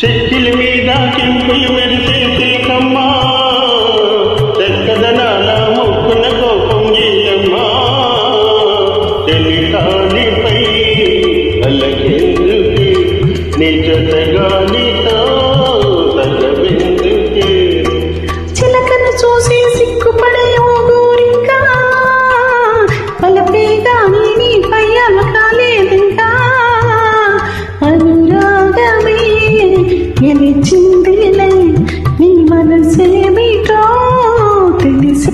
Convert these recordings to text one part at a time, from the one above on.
చెక్కిలి మీద కెంపులు మెరిసే తిలకమ్మా, చెక్కదనాల ముక్కున కోపం గీయమ్మా, చెలికాలిపై అలకెందుకే నిజ గాలితో తగవెందుకే. చిలకను చూసి సిగ్గుపడే ఓ గోరింకా, పలపే గాని నీపై అలకాలేదింకా. అనురాగమే గెలిచిందిలే, నీ మనసేమిటో తెలిసి.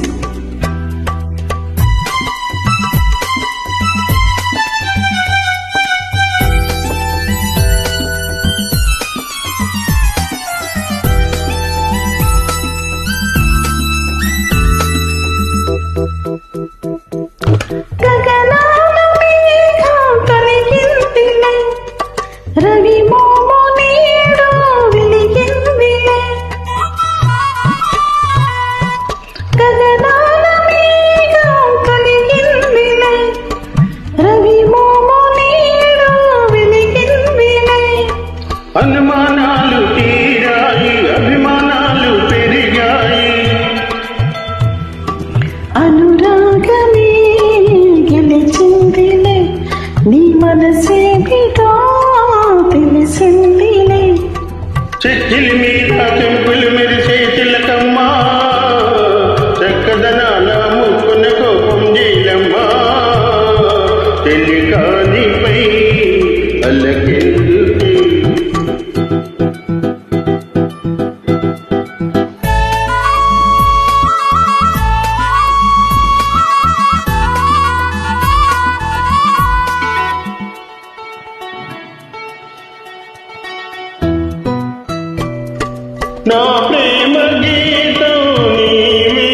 గగనాల మేఘం తొలగిందిలే, రవి మోము నీడు వెలిగిందిలే. గగనాల మేఘం తొలగిందిలే, రవి మోము నీడు వెలిగిందిలే. అనుమానాలు తీరాయి, అభిమానాలు పెరిగాయి. అనురాగమే గెలిచిందిలే, నీ మనసేమిటో తెలిసిందిలే. చెక్కిలి మీద చెంపులు మెరిసే తిలకమ్మా, చక్కదనాల ముక్కున కోపం గీయమ్మా, చెలికాలిపై అలకెందుకే. నా ప్రేమ గీతం నీవేలే,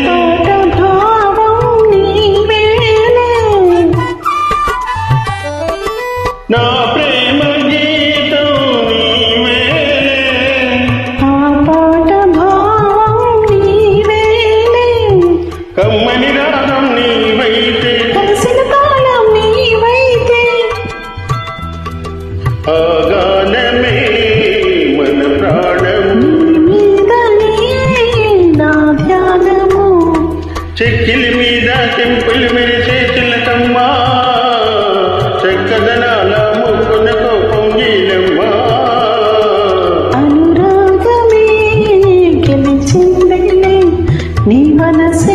తోట భావం నీవేలే. నా ప్రేమ గీతం నీవేలే, ఆ పాట భావం నీవేలే. కమ్మని రాగం నీవైతే, కలిసిన కాలం నీవైతే. ఆ గానమే మన ప్రాణము. నీదనే నా ధ్యానము. చెక్కిలి మీద చెంపులు మెరిసే చిలకమ్మా, చక్కదనాల ముక్కున కోపం గీయమ్మా. అనురాగమే గెలిచిందిలే, నీ మనసే